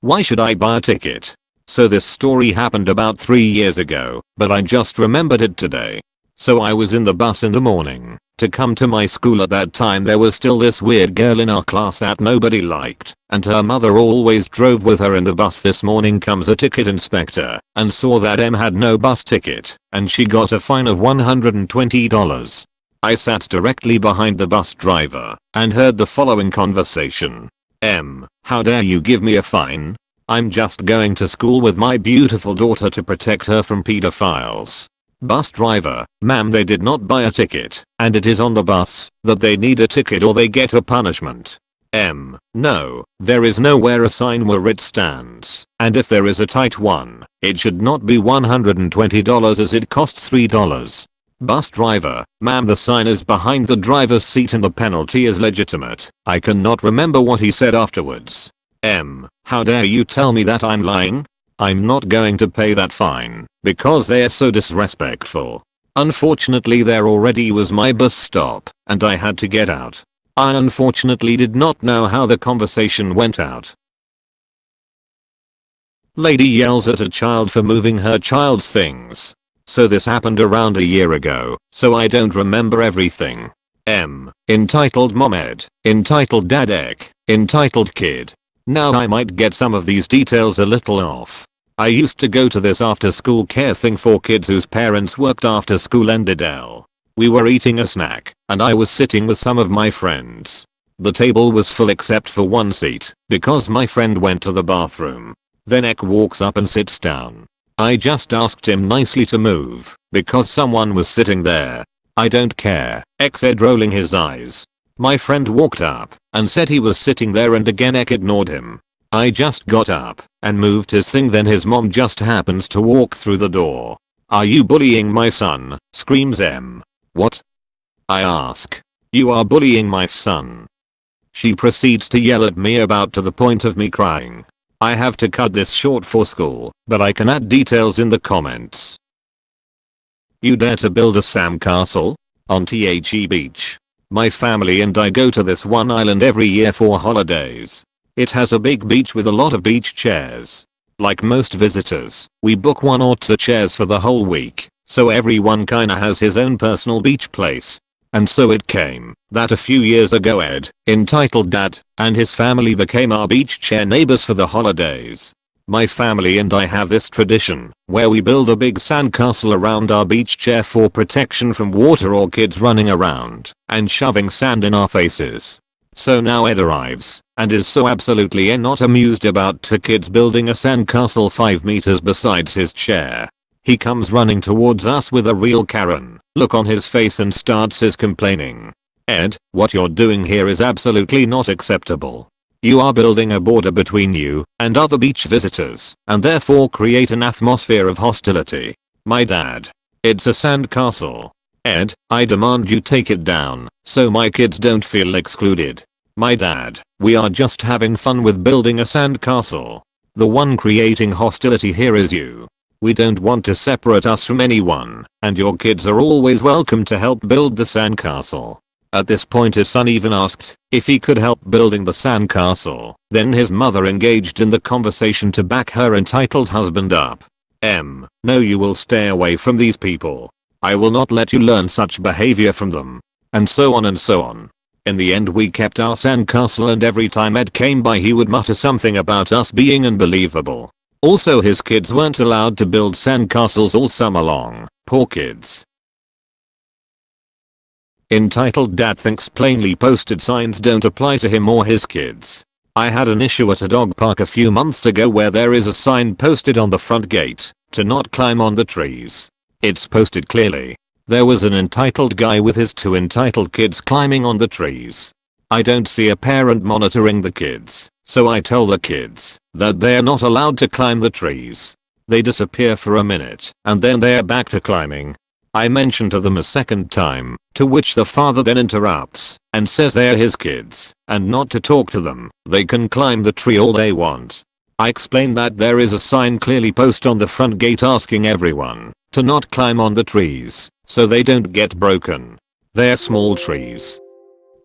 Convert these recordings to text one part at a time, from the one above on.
Why should I buy a ticket? So this story happened about 3 years ago, but I just remembered it today. So I was in the bus in the morning to come to my school. At that time there was still this weird girl in our class that nobody liked, and her mother always drove with her in the bus. This morning comes a ticket inspector and saw that M had no bus ticket, and she got a fine of $120. I sat directly behind the bus driver and heard the following conversation. M, how dare you give me a fine? I'm just going to school with my beautiful daughter to protect her from pedophiles. Bus driver, ma'am, they did not buy a ticket, and it is on the bus that they need a ticket or they get a punishment. M, no, there is nowhere a sign where it stands, and if there is a tight one, it should not be $120 as it costs $3. Bus driver, ma'am, the sign is behind the driver's seat and the penalty is legitimate. I cannot remember what he said afterwards. M, how dare you tell me that I'm lying? I'm not going to pay that fine because they are so disrespectful. Unfortunately there already was my bus stop and I had to get out. I unfortunately did not know how the conversation went out. Lady yells at a child for moving her child's things. So this happened around a year ago, so I don't remember everything. M, entitled mom ed, entitled dad ec, entitled kid. Now I might get some of these details a little off. I used to go to this after school care thing for kids whose parents worked after school ended L. We were eating a snack and I was sitting with some of my friends. The table was full except for one seat because my friend went to the bathroom. Then Ek walks up and sits down. I just asked him nicely to move because someone was sitting there. I don't care, Ek said, rolling his eyes. My friend walked up and said he was sitting there and again Ek ignored him. I just got up and moved his thing, then his mom just happens to walk through the door. Are you bullying my son? Screams M. What? I ask. You are bullying my son. She proceeds to yell at me about to the point of me crying. I have to cut this short for school, but I can add details in the comments. You dare to build a sandcastle? On The Beach. My family and I go to this one island every year for holidays. It has a big beach with a lot of beach chairs. Like most visitors, we book 1 or 2 chairs for the whole week, so everyone kinda has his own personal beach place. And so it came that a few years ago Ed, entitled Dad, and his family became our beach chair neighbors for the holidays. My family and I have this tradition where we build a big sandcastle around our beach chair for protection from water or kids running around and shoving sand in our faces. So now Ed arrives and is so absolutely not amused about 2 kids building a sandcastle 5 meters besides his chair. He comes running towards us with a real Karen look on his face and starts his complaining. Ed, what you're doing here is absolutely not acceptable. You are building a border between you and other beach visitors and therefore create an atmosphere of hostility. My dad. It's a sandcastle. Ed, I demand you take it down so my kids don't feel excluded. My dad, we are just having fun with building a sandcastle. The one creating hostility here is you. We don't want to separate us from anyone, and your kids are always welcome to help build the sandcastle. At this point his son even asked if he could help building the sandcastle. Then his mother engaged in the conversation to back her entitled husband up. M, no, you will stay away from these people. I will not let you learn such behavior from them. And so on and so on. In the end we kept our sandcastle and every time Ed came by he would mutter something about us being unbelievable. Also his kids weren't allowed to build sandcastles all summer long. Poor kids. Entitled Dad thinks plainly posted signs don't apply to him or his kids. I had an issue at a dog park a few months ago where there is a sign posted on the front gate to not climb on the trees. It's posted clearly. There was an entitled guy with his 2 entitled kids climbing on the trees. I don't see a parent monitoring the kids, so I tell the kids that they're not allowed to climb the trees. They disappear for a minute and then they're back to climbing. I mention to them a second time, to which the father then interrupts and says they're his kids and not to talk to them. They can climb the tree all they want. I explain that there is a sign clearly posted on the front gate asking everyone to not climb on the trees so they don't get broken. They're small trees.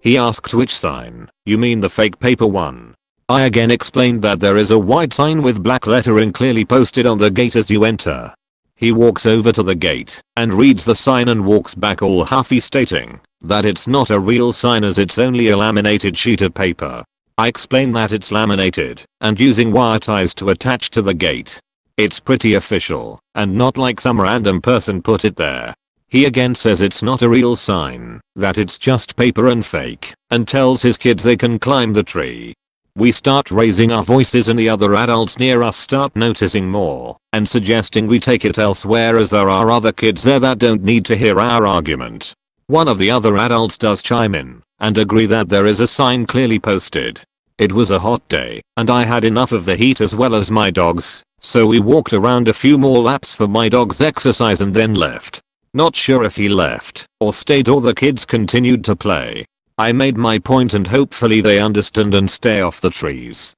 He asked which sign. You mean the fake paper one? I again explained that there is a white sign with black lettering clearly posted on the gate as you enter. He walks over to the gate and reads the sign and walks back all huffy, stating that it's not a real sign as it's only a laminated sheet of paper. I explain that it's laminated and using wire ties to attach to the gate. It's pretty official and not like some random person put it there. He again says it's not a real sign, that it's just paper and fake, and tells his kids they can climb the tree. We start raising our voices and the other adults near us start noticing more and suggesting we take it elsewhere as there are other kids there that don't need to hear our argument. One of the other adults does chime in and agree that there is a sign clearly posted. It was a hot day and I had enough of the heat as well as my dogs, so we walked around a few more laps for my dog's exercise and then left. Not sure if he left or stayed or the kids continued to play. I made my point and hopefully they understand and stay off the trees.